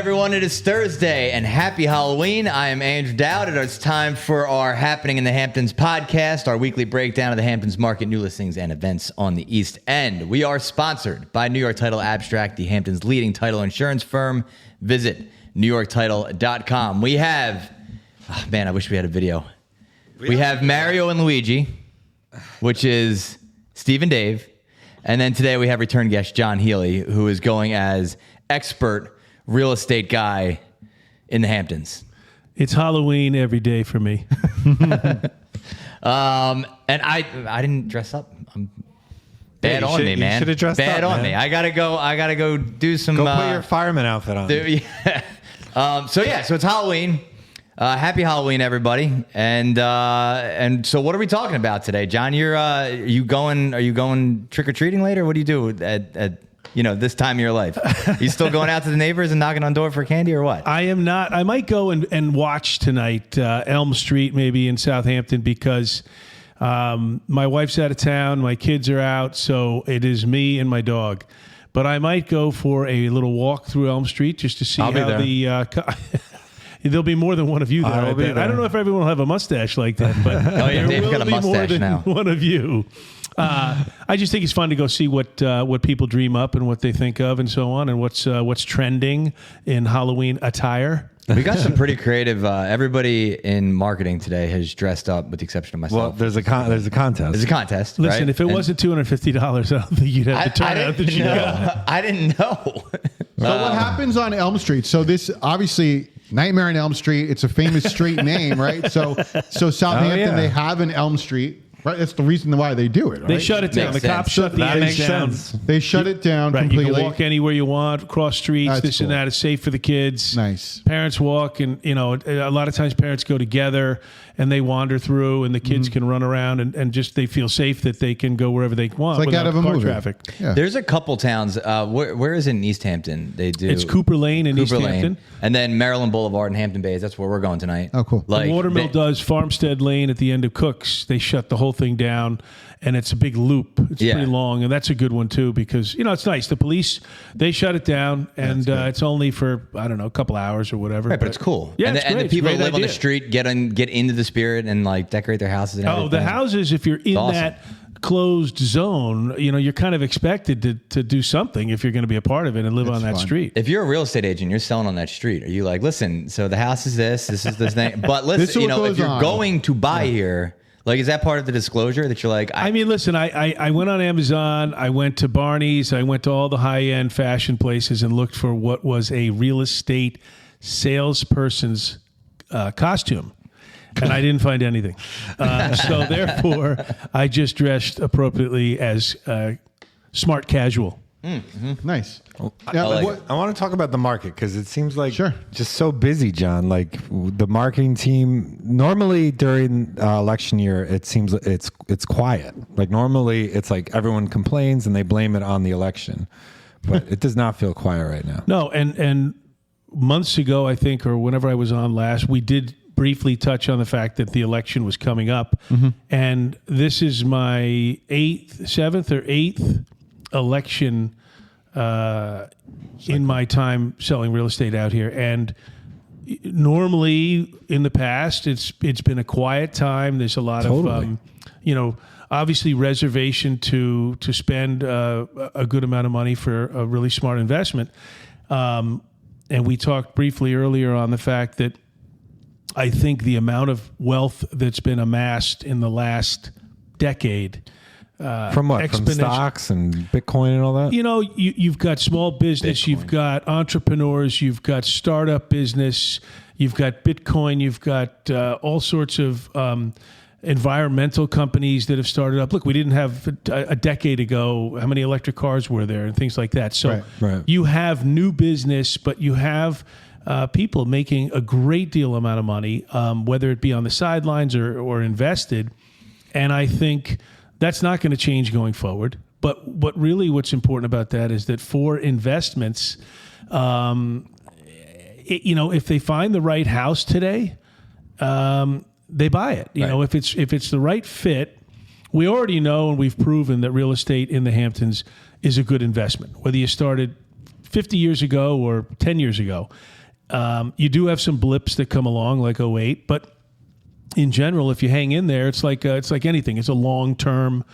everyone. It is Thursday, and happy Halloween. I am Andrew Dowd, and it's time for our Happening in the Hamptons podcast, our weekly breakdown of the Hamptons market, new listings, and events on the East End. We are sponsored by New York Title Abstract, the Hamptons' leading title insurance firm. Visit NewYorkTitle.com. We have, oh man, I wish we had a video. We have Mario and Luigi, which is Steve and Dave. And then today we have return guest John Healey, who is going as expert real estate guy in the Hamptons. It's Halloween every day for me. And I didn't dress up. Bad on me, man. You should have dressed up. Bad on man. me. I gotta go do some. Go put your fireman outfit on. So it's Halloween. Happy Halloween, everybody. And so what are we talking about today, John? Are you going trick or treating later? What do you do at this time of your life? You still going out to the neighbors and knocking on door for candy or what? I am not. I might go and watch tonight, Elm Street, maybe in Southampton, because my wife's out of town, my kids are out, so it is me and my dog. But I might go for a little walk through Elm Street just to see how the. There'll be more than one of you there. I don't know if everyone will have a mustache like that, but Dave's got a mustache now. One of you. I just think it's fun to go see what people dream up and what they think of and so on, and what's trending in Halloween attire. We got some pretty creative. Everybody in marketing today has dressed up, with the exception of myself. Well, there's a contest. There's a contest. Listen, right? if it wasn't $250, I don't think you'd have to turn out the show. I didn't know. So what happens on Elm Street? So this obviously Nightmare on Elm Street. It's a famous street name, right? So Southampton, they have an Elm Street. Right, that's the reason why they do it. Right? They shut it down. The cops shut the end down. They shut it down completely. You can walk anywhere you want, cross streets, this and that. It's safe for the kids. Nice. Parents walk, and a lot of times parents go together and they wander through, and the kids can run around and just they feel safe that they can go wherever they want. It's like out of a movie. Traffic. Yeah. There's a couple towns. Where is it in East Hampton? They do. It's Cooper Lane in East Hampton, and then Maryland Boulevard in Hampton Bays. That's where we're going tonight. Oh, cool. The Watermill does Farmstead Lane at the end of Cooks. They shut the whole thing down. And it's a big loop. It's pretty long, and that's a good one too because it's nice. The police they shut it down, and it's only for a couple hours or whatever. Right, but it's cool. Yeah, and the people that live on the street get into the spirit and like decorate their houses. And everything. The houses, if you're in that closed zone, you're kind of expected to do something if you're going to be a part of it and live on that street. If you're a real estate agent, you're selling on that street. Are you like, listen? So the house is this is this thing, but listen, if you're going to buy here. Like, is that part of the disclosure that you're like... I mean, listen, I went on Amazon, I went to Barney's, I went to all the high-end fashion places and looked for what was a real estate salesperson's costume. And I didn't find anything. So therefore, I just dressed appropriately as smart casual. Mm-hmm. Nice. I want to talk about the market because it seems like just so busy, John. Like the marketing team, normally during election year, it seems it's quiet. Like normally it's like everyone complains and they blame it on the election, but it does not feel quiet right now. No, and months ago, I think, or whenever I was on last, we did briefly touch on the fact that the election was coming up, and this is my seventh or eighth election in my time selling real estate out here, and normally in the past it's been a quiet time. There's a lot of obviously reservation to spend a good amount of money for a really smart investment, and we talked briefly earlier on the fact that I think the amount of wealth that's been amassed in the last decade. From what? From stocks and Bitcoin and all that? You've got small business, you've got entrepreneurs, you've got startup business, you've got Bitcoin, you've got all sorts of environmental companies that have started up. Look, we didn't have a decade ago, how many electric cars were there and things like that. So you have new business, but you have people making a great deal amount of money, whether it be on the sidelines or invested. And I think that's not going to change going forward. But what's important about that is that for investments, if they find the right house today, they buy it. You know, if it's the right fit, we already know and we've proven that real estate in the Hamptons is a good investment. Whether you started 50 years ago or 10 years ago. You do have some blips that come along like 2008, but in general, if you hang in there, it's like anything. It's a long-term.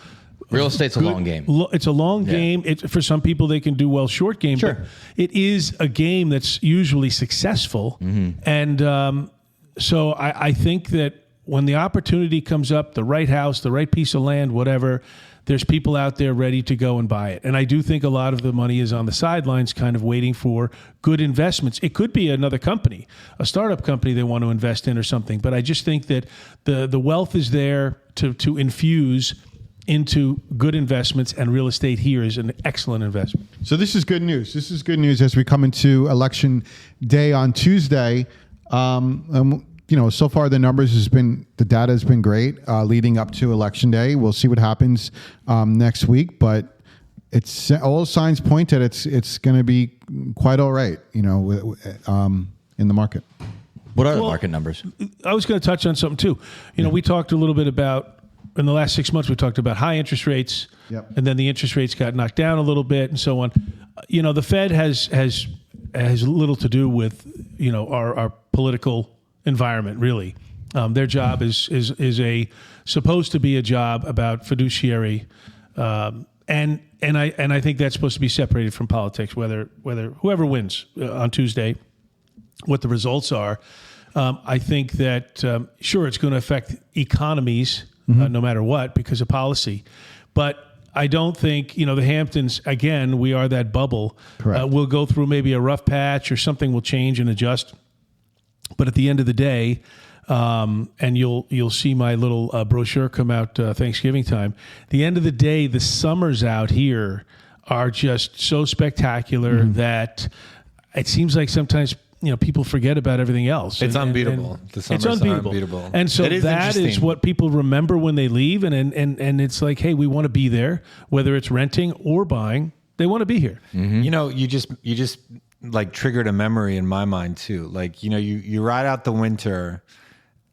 Real estate's a long game. It's a long game. For some people, they can do well short game. Sure. But it is a game that's usually successful. And so I think that when the opportunity comes up, the right house, the right piece of land, whatever, there's people out there ready to go and buy it. And I do think a lot of the money is on the sidelines kind of waiting for good investments. It could be another company, a startup company they want to invest in or something. But I just think that the wealth is there to infuse into good investments, and real estate here is an excellent investment. So this is good news. This is good news as we come into election day on Tuesday. So far the data has been great leading up to election day. We'll see what happens next week, but it's all signs point that it's going to be quite all right, in the market. What are the market numbers? I was going to touch on something too. We talked a little bit about, in the last 6 months, we talked about high interest rates, and then the interest rates got knocked down a little bit and so on. The Fed has little to do with, our political environment, really. Their job is supposed to be a job about fiduciary, and I think that's supposed to be separated from politics. Whether whoever wins on Tuesday, what the results are, I think that sure it's going to affect economies no matter what because of policy, but I don't think, the Hamptons, again, we are that bubble. We'll go through maybe a rough patch or something will change and adjust. But at the end of the day, and you'll see my little brochure come out Thanksgiving time. At the end of the day, the summers out here are just so spectacular that it seems like sometimes people forget about everything else. It's unbeatable. The summers are unbeatable. And so that is what people remember when they leave. And it's like, hey, we want to be there, whether it's renting or buying. They want to be here. You just like triggered a memory in my mind too. Like, you ride out the winter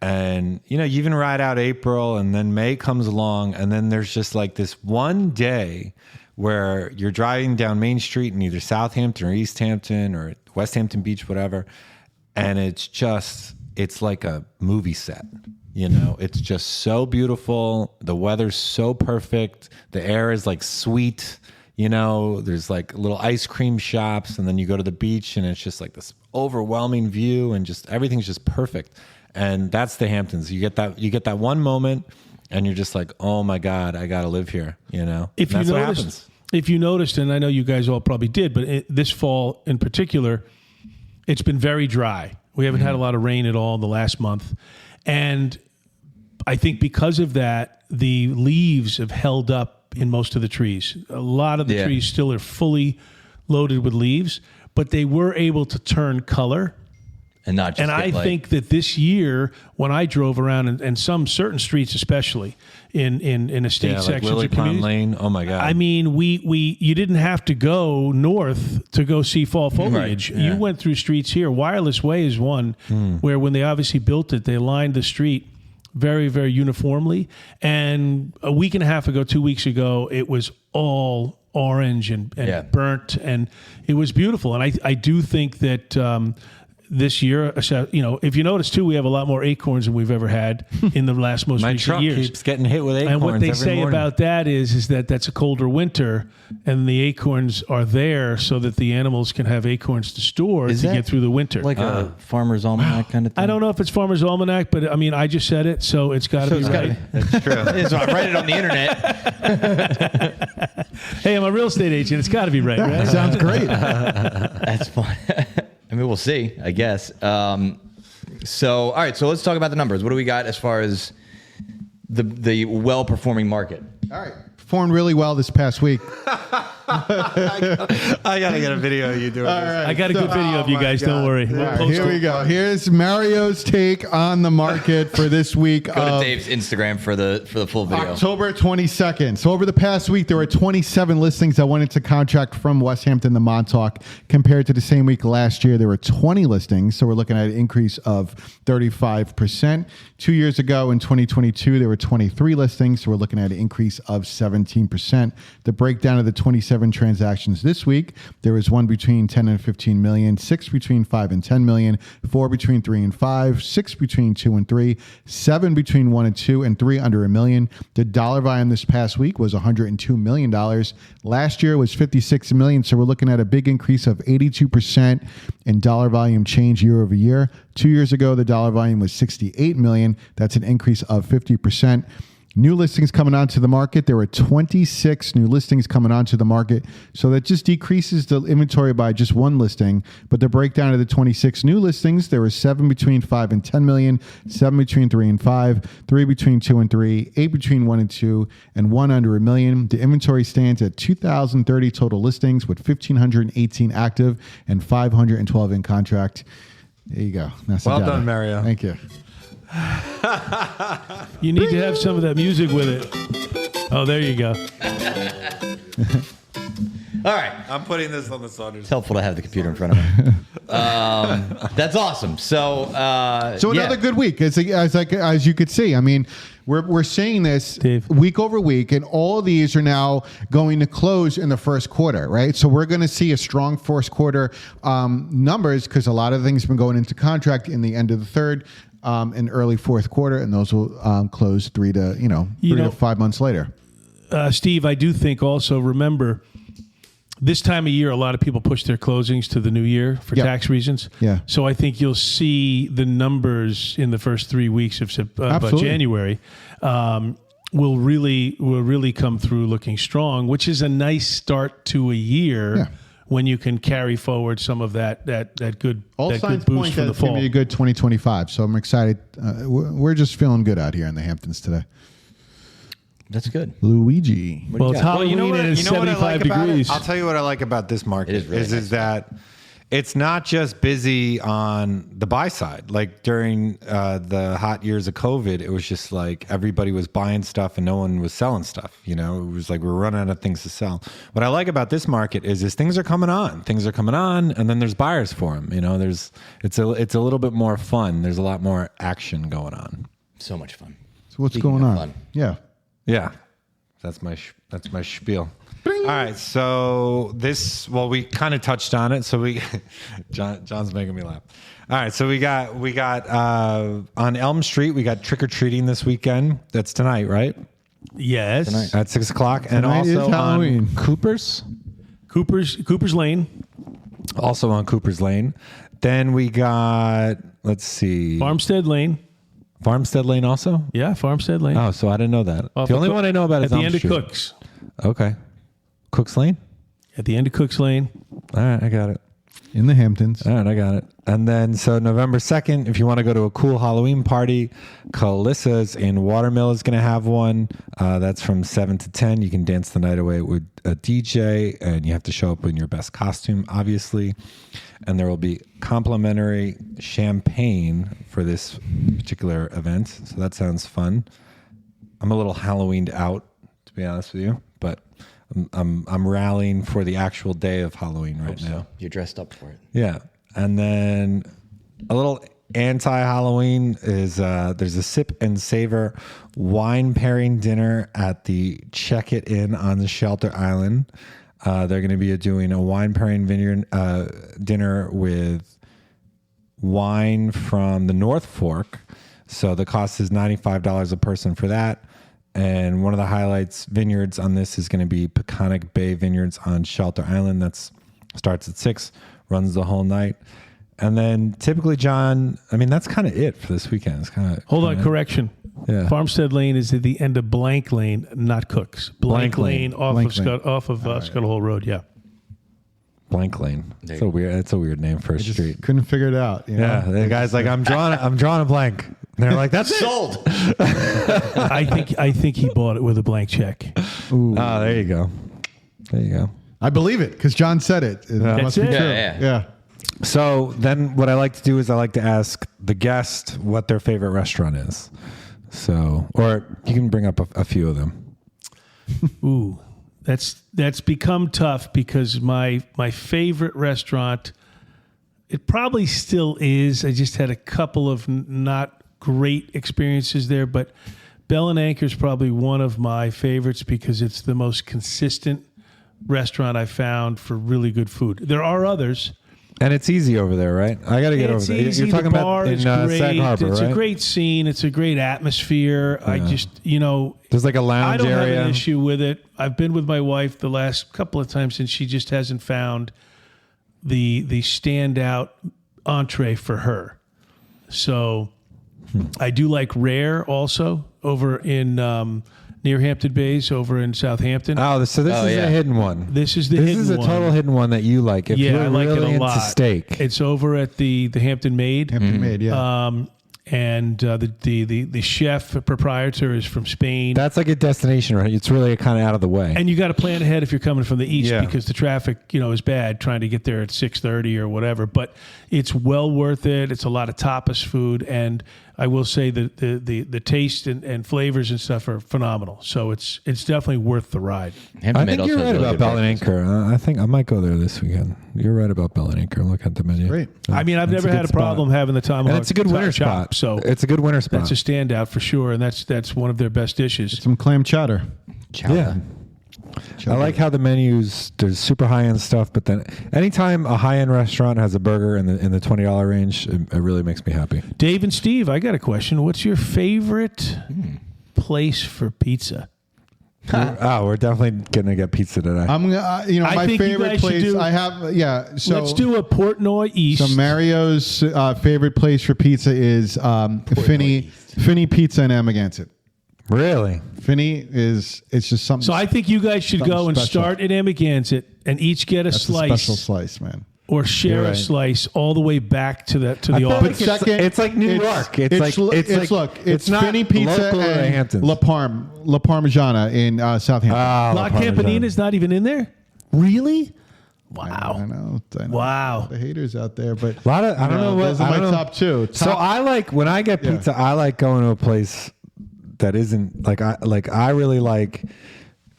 and, you even ride out April and then May comes along and then there's just like this one day where you're driving down Main Street in either Southampton or East Hampton or West Hampton Beach, whatever. And it's like a movie set, it's just so beautiful. The weather's so perfect. The air is like sweet. There's like little ice cream shops and then you go to the beach and it's just like this overwhelming view and just everything's just perfect. And that's the Hamptons. You get that one moment and you're just like, oh my God, I got to live here. If you noticed, and I know you guys all probably did, but this fall in particular, it's been very dry. We haven't had a lot of rain at all in the last month. And I think because of that, the leaves have held up in most of the trees. A lot of the trees still are fully loaded with leaves, but they were able to turn color. And not just And I think that this year, when I drove around, and some certain streets, especially in estate sections Lily of communities, Lane. Oh my God! I mean, you didn't have to go north to go see fall foliage. Right. Yeah. You went through streets here. Wireless Way is one where, when they obviously built it, they lined the street very, very uniformly. And a week and a half ago, 2 weeks ago, it was all orange and burnt, and it was beautiful. And I do think that this year, if you notice too, we have a lot more acorns than we've ever had in the most recent years. My truck keeps getting hit with acorns. And what they every say morning. about that is that that's a colder winter, and the acorns are there so that the animals can have acorns to store to get through the winter. Like a Farmer's Almanac kind of thing? I don't know if it's Farmer's Almanac, but I mean, I just said it, so it's got to be right. That's true. So I read it on the internet. Hey, I'm a real estate agent. It's got to be right, right? Sounds great. That's fun. I mean, we'll see, I guess. So, all right. So let's talk about the numbers. What do we got as far as the well-performing market? All right. Performed really well this past week. I gotta get a video of you doing this. Right, I got a good video of you guys. God. Don't worry. All right, here we go. Here's Mario's take on the market for this week. Go to Dave's Instagram for the full video. October 22nd. So over the past week, there were 27 listings that went into contract from West Hampton to Montauk. Compared to the same week last year, there were 20 listings. So we're looking at an increase of 35%. 2 years ago in 2022, there were 23 listings. So we're looking at an increase of 17%. The breakdown of the 27 27 transactions this week. There was 1 between 10 and 15 million, 6 between 5 and 10 million, 4 between 3 and 5, 6 between 2 and 3, 7 between 1 and 2, and 3 under $1 million. The dollar volume this past week was $102 million. Last year was $56 million, so we're looking at a big increase of 82% in dollar volume change year over year. 2 years ago, the dollar volume was $68 million. That's an increase of 50%. New listings coming onto the market. There were 26 new listings coming onto the market. So that just decreases the inventory by just one listing. But the breakdown of the 26 new listings, there were 7 between 5 and 10 million, 7 between 3 and 5, 3 between 2 and 3, 8 between 1 and 2, and 1 under $1 million. The inventory stands at 2,030 total listings with 1,518 active and 512 in contract. There you go. That's well done, Mario. Thank you. You need to have some of that music with it. Oh, there you go. All right. I'm putting this on the Saunders. It's helpful to have the computer in front of me. That's awesome. So another good week, as you could see. I mean, we're seeing this Dave. week over week, and all of these are now going to close in the first quarter, right? So we're going to see a strong first quarter numbers because a lot of things have been going into contract in the end of the third. In early fourth quarter, and those will close 3 to 5 months later. Steve, I do think also, remember, this time of year, a lot of people push their closings to the new year for tax reasons. Yeah. So I think you'll see the numbers in the first 3 weeks of January will really come through looking strong, which is a nice start to a year. Yeah. When you can carry forward some of that good All that signs good boost point for that the it's going fall. to be a good 2025. So I'm excited. We're just feeling good out here in the Hamptons today. That's good. Luigi. Well, it's Halloween and it's 75 degrees. I'll tell you what I like about this market It is really nice. is that it's not just busy on the buy side. Like during the hot years of COVID, it was just like everybody was buying stuff and no one was selling stuff. You know, it was like we're running out of things to sell. What I like about this market is things are coming on. Things are coming on, and then there's buyers for them. You know, it's a little bit more fun. There's a lot more action going on. So much fun. So what's Speaking going of on? fun. Yeah. Yeah, that's my spiel. All right, so we kind of touched on it. So John's making me laugh. All right, so we got on Elm Street, we got trick or treating this weekend. That's tonight, right? Yes. Tonight. At 6 o'clock, and Tonight is also Halloween. on Cooper's Lane, also on Cooper's Lane. Then we got Farmstead Lane. Farmstead Lane also. Yeah, Farmstead Lane. Oh, so I didn't know that. Off The of only one I know about at is the Elm end Street. of Cooks. Okay, Cooks Lane. At the end of Cooks Lane. All right, I got it. In the Hamptons. All right, I got it. And then, so November 2nd, if you want to go to a cool Halloween party, Calissa's in Watermill is going to have one. That's from 7 to 10. You can dance the night away with a DJ, and you have to show up in your best costume, obviously. And there will be complimentary champagne for this particular event. So that sounds fun. I'm a little Halloweened out, to be honest with you, but I'm rallying for the actual day of Halloween right now. You're dressed up for it. Yeah. And then a little anti-Halloween is there's a sip and savor wine pairing dinner at the Check It Inn on the Shelter Island. They're going to be doing a wine pairing dinner with wine from the North Fork. So the cost is $95 a person for that. And one of the highlights vineyards on this is going to be Peconic Bay Vineyards on Shelter Island. That starts at 6, runs the whole night. And then typically, John, I mean, that's kind of it for this weekend. It's kind of Hold on, correction. Yeah. Farmstead Lane is at the end of Blank Lane, not Cooks. Blank Lane off Blank of Lane. Scuttle Hole Road. Yeah. Blank Lane. It's a weird name for a street. Couldn't figure it out. You know? Yeah, the guy's like, I'm drawing a blank. And they're like, that's Sold. I think he bought it with a blank check. Oh, there you go. There you go. I believe it because John said it. It must be it. true. Yeah. So then what I like to do is I like to ask the guest what their favorite restaurant is. So, or you can bring up a few of them. Ooh, that's become tough because my favorite restaurant, it probably still is. I just had a couple of not great experiences there, but Bell and Anchor is probably one of my favorites because it's the most consistent restaurant I found for really good food. There are others. And it's easy over there, right? I got to get over there. You're talking about in Sag Harbor, It's right? a great scene. It's a great atmosphere. I just, there's like a lounge area. I don't have an issue with it. I've been with my wife the last couple of times, and she just hasn't found the standout entree for her. So I do like Rare also over in near Hampton Bays, over in Southampton. Oh, so this is a hidden one. This is the hidden one. This is a total hidden one that you like. If you're I like really it a lot. into steak. It's over at the Hampton Maid. Hampton Maid, yeah. And the chef proprietor is from Spain. That's like a destination, right? It's really kind of out of the way. And you got to plan ahead if you're coming from the east, Yeah. because the traffic, is bad trying to get there at 6:30 or whatever. But it's well worth it. It's a lot of tapas food, and I will say that the taste and flavors and stuff are phenomenal. So it's definitely worth the ride. Hampton I Maid think you're also has right really about good Bell and breakfast. Anchor. I think I might go there this weekend. You're right about Bell and Anchor. Look at the menu. Great. I mean, I've It's never a had good a problem spot. having the tomahawk. And it's a good winter chop, spot. So it's a good winter spot. that's a standout for sure, and that's one of their best dishes. Some clam chowder. Yeah. I like how the menus, there's super high end stuff, but then anytime a high end restaurant has a burger in the $20 range, it really makes me happy. Dave and Steve, I got a question. What's your favorite place for pizza? We're definitely gonna get pizza today. I'm I my think you favorite guys should place do- I have. Yeah, so Let's do a Portnoy East. So Mario's favorite place for pizza is Finney Pizza in Amagansett. Really? Finney it's just something. So I think you guys should Something go and special. start at Amagansett and each get a that's a slice special slice, man. or share You're a right. slice all the way back to the I feel office. like it's like New York. It's not Finney Pizza local to and Hamptons. La Parmigiana in Southampton. La Campanina's not even in there? Really? I Wow. know. Wow. The haters out there, but A lot of I don't know what those are I my don't know. top two. So I like when I get pizza. I like going to a place that isn't I really like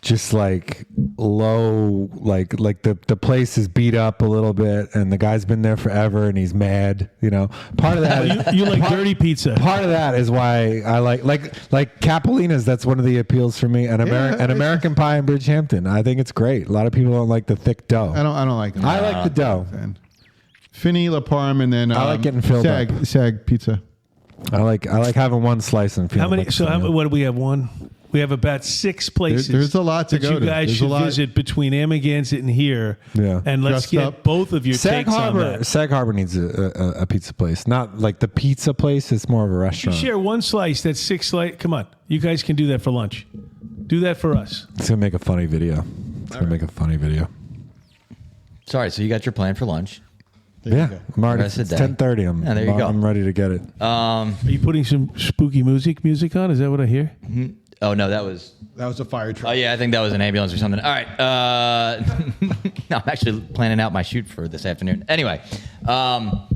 just like low like the place is beat up a little bit and the guy's been there forever and he's mad. Part of that You like dirty pizza. Part of that is why I like Capolina's. That's one of the appeals for me. And American Pie in Bridgehampton. I think it's great. A lot of people don't like the thick dough. I don't like them. I like the dough. Finney, La Parm, and then I like getting filled up. Sag Pizza. I like having one slice and feeling. How many? like So something. what do we have? One. We have about 6 places. There's a lot to that go you to. guys There's should a lot. visit between Amagansett and here. Yeah. And let's Dressed get up. both of your Sag takes on Harbor. that. Sag Harbor needs a pizza place, not like the pizza place. It's more of a You restaurant. share one slice. That's 6 slice. Come on, you guys can do that for lunch. Do that for us. It's gonna make a funny video. Make a funny video. Sorry, so you got your plan for lunch. Yeah, I'm already. Rest of It's the day. 10:30. Yeah, there you go. I'm ready to get it. Are you putting some spooky music on? Is that what I hear? Oh no, that was. That was a fire Oh truck. yeah, I think that was an ambulance or something. All right. No, I'm actually planning out my shoot for this afternoon. Anyway, all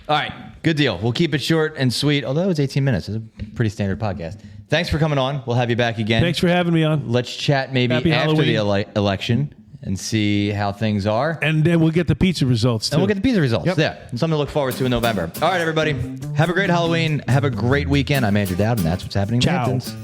right, good deal. We'll keep it short and sweet. Although it's 18 minutes, it's a pretty standard podcast. Thanks for coming on. We'll have you back again. Thanks for having me on. Let's chat maybe Happy after the Halloween. election and see how things are. And then we'll get the pizza results too. And we'll get the pizza results. Yep. Yeah. Something to look forward to in November. All right, everybody. Have a great Halloween. Have a great weekend. I'm Andrew Dowd, and that's what's happening in Ciao. Hamptons.